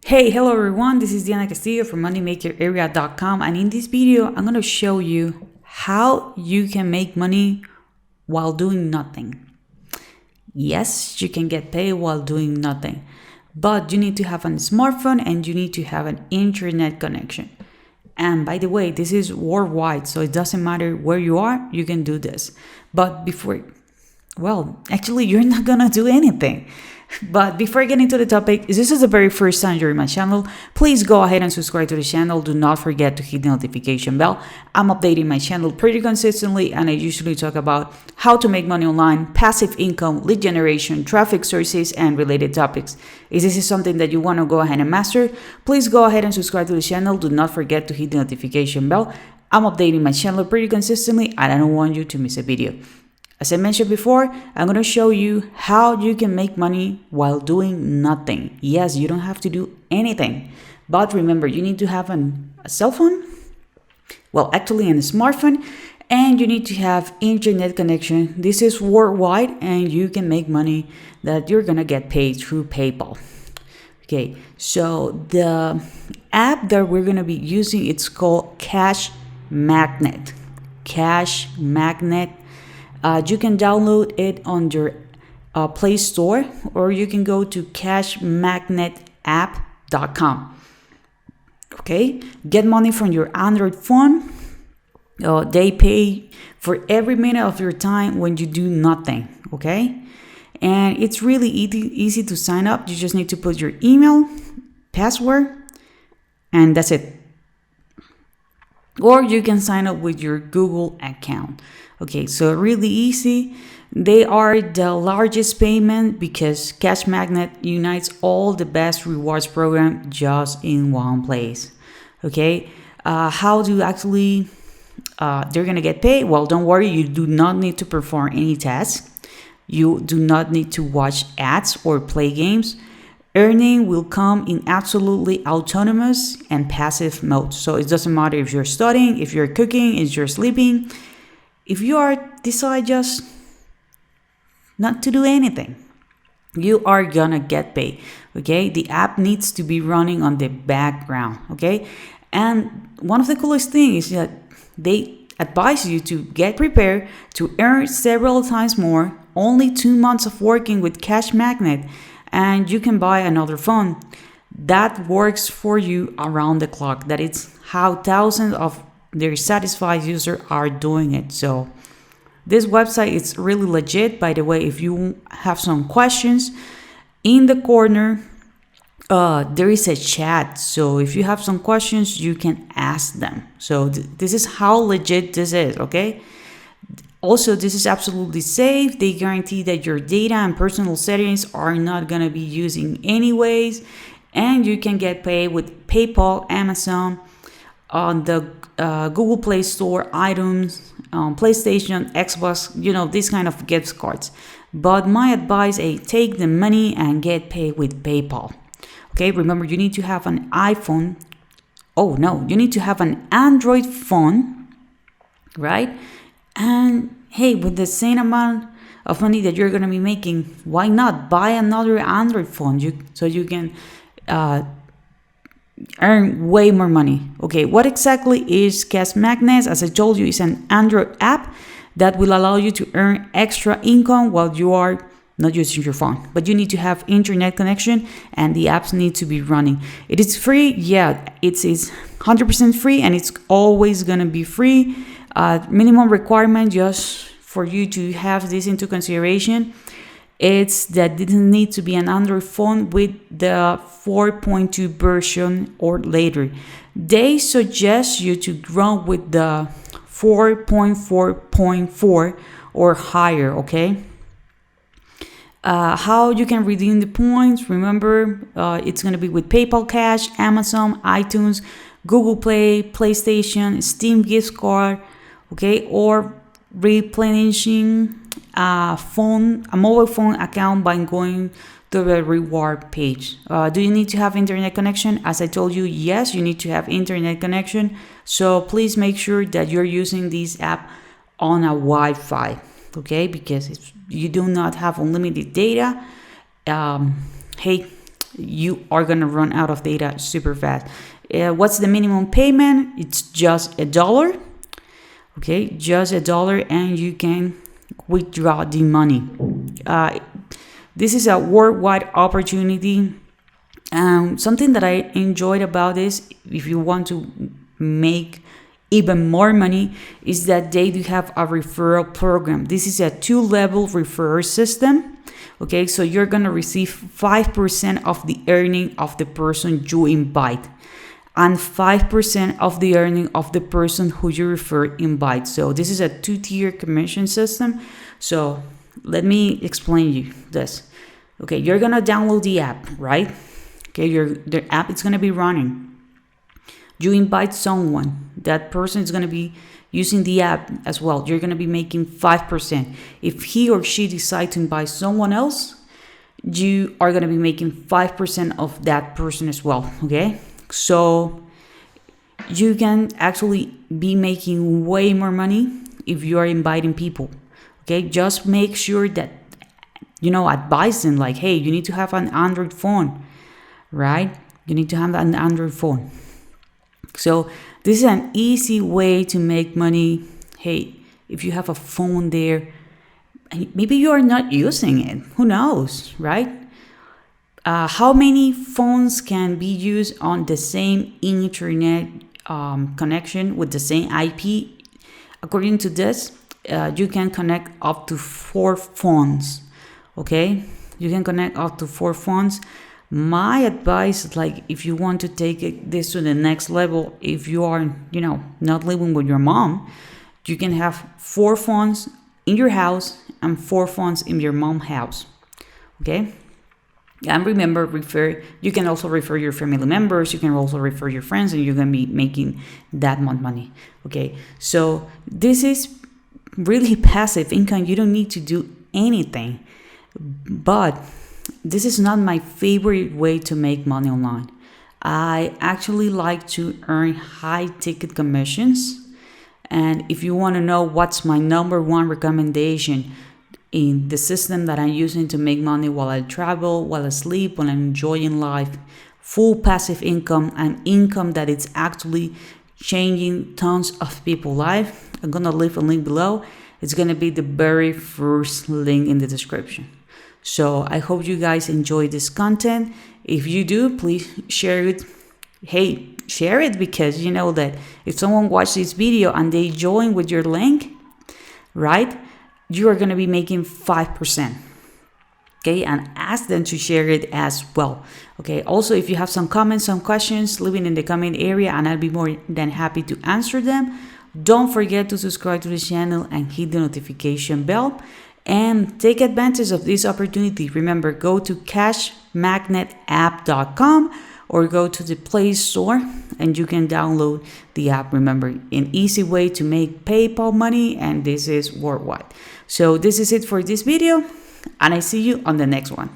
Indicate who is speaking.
Speaker 1: Hey, hello everyone, this is Diana Castillo from moneymakerarea.com, and in this video I'm going to show you how you can make money while doing nothing. Yes, you can get paid while doing nothing, but you need to have a smartphone and you need to have an internet connection. And by the way, this is worldwide, so it doesn't matter where you are, you can do this. But actually, you're not gonna do anything. But before getting to the topic, if this is the very first time you're in my channel, please go ahead and subscribe to the channel. Do not forget to hit the notification bell. I'm updating my channel pretty consistently, and I usually talk about how to make money online, passive income, lead generation, traffic sources, and related topics. If this is something that you want to go ahead and master, please go ahead and subscribe to the channel. Do not forget to hit the notification bell. I'm updating my channel pretty consistently, and I don't want you to miss a video. As I mentioned before, I'm going to show you how you can make money while doing nothing. Yes, you don't have to do anything. But remember, you need to have a cell phone, actually a smartphone, and you need to have internet connection. This is worldwide, and you can make money that you're going to get paid through PayPal. Okay, so the app that we're going to be using, it's called Cash Magnet. Cash Magnet. You can download it on your Play Store, or you can go to cashmagnetapp.com. Okay, get money from your Android phone. They pay for every minute of your time when you do nothing. Okay, and it's really easy to sign up. You just need to put your email, password, and that's it. Or you can sign up with your Google account. Okay, so really easy. They are the largest payment because Cash Magnet unites all the best rewards program just in one place. Okay, how do actually they're gonna get paid? Well, don't worry, you do not need to perform any tasks. You do not need to watch ads or play games. Earning will come in absolutely autonomous and passive mode. So it doesn't matter if you're studying, if you're cooking, if you're sleeping. If you decide just not to do anything, you are gonna get paid. Okay, the app needs to be running on the background. Okay, and one of the coolest things is that they advise you to get prepared to earn several times more. Only 2 months of working with Cash Magnet, and you can buy another phone that works for you around the clock. That is how thousands of their satisfied users are doing it. So this website is really legit. By the way, if you have some questions, in the corner there is a chat. So if you have some questions, you can ask them. So this is how legit this is. Okay, also, this is absolutely safe. They guarantee that your data and personal settings are not going to be using anyways. And you can get paid with PayPal, Amazon, on the Google Play Store, items, PlayStation, Xbox, these kind of gift cards. But my advice is take the money and get paid with PayPal. Okay, remember, you need to have an iPhone. Oh, no, you need to have an Android phone, right? And hey, with the same amount of money that you're going to be making, why not buy another Android phone so you can earn way more money? Okay, what exactly is Cash Magnet? As I told you, it's an Android app that will allow you to earn extra income while you are not using your phone. But you need to have internet connection and the apps need to be running. It is free. Yeah, it's 100% free, and it's always going to be free. Minimum requirement, just for you to have this into consideration, it's that it doesn't need to be an Android phone with the 4.2 version or later. They suggest you to run with the 4.4.4 or higher. Okay, how you can redeem the points? Remember, it's going to be with PayPal Cash, Amazon, iTunes, Google Play, PlayStation, Steam gift card. Okay, or replenishing a mobile phone account by going to the reward page. Do you need to have internet connection? As I told you, yes, you need to have internet connection. So please make sure that you're using this app on a Wi-Fi. Okay, because if you do not have unlimited data, hey, you are gonna run out of data super fast. What's the minimum payment? It's just $1. Okay, just $1, and you can withdraw the money. This is a worldwide opportunity. Something that I enjoyed about this, if you want to make even more money, is that they do have a referral program. This is a 2-level referral system. Okay, so you're gonna receive 5% of the earning of the person you invite, and 5% of the earning of the person who you refer invite. So this is a 2-tier commission system. So let me explain you this. Okay, you're gonna download the app, right? Okay, the app is gonna be running. You invite someone, that person is gonna be using the app as well. You're gonna be making 5%. If he or she decide to invite someone else, you are gonna be making 5% of that person as well. Okay, so you can actually be making way more money if you are inviting people. Okay, just make sure that advise them, like, hey, you need to have an Android phone, right? You need to have an Android phone. So this is an easy way to make money. Hey, if you have a phone there, maybe you are not using it, who knows, right? How many phones can be used on the same internet connection with the same IP? According to this, you can connect up to 4 phones. Okay, you can connect up to 4 phones. My advice, like, if you want to take this to the next level, if you are not living with your mom, you can have 4 phones in your house and 4 phones in your mom's house. Okay, and remember, you can also refer your family members, you can also refer your friends, and you're gonna be making that much money. Okay, so this is really passive income. You don't need to do anything. But this is not my favorite way to make money online. I actually like to earn high ticket commissions. And if you want to know what's my number 1 recommendation in the system that I'm using to make money while I travel, while I sleep, while I'm enjoying life, full passive income, and income that is actually changing tons of people's life, I'm going to leave a link below. It's going to be the very first link in the description. So I hope you guys enjoy this content. If you do, please share it. Hey, share it, because you know that if someone watched this video and they join with your link, right, you are going to be making 5%. Okay, and ask them to share it as well. Okay, also, if you have some comments, some questions, leave it in the comment area and I'll be more than happy to answer them. Don't forget to subscribe to the channel and hit the notification bell. And take advantage of this opportunity. Remember, go to cashmagnetapp.com or go to the Play Store and you can download the app. Remember, an easy way to make PayPal money, and this is worldwide. So this is it for this video, and I see you on the next one.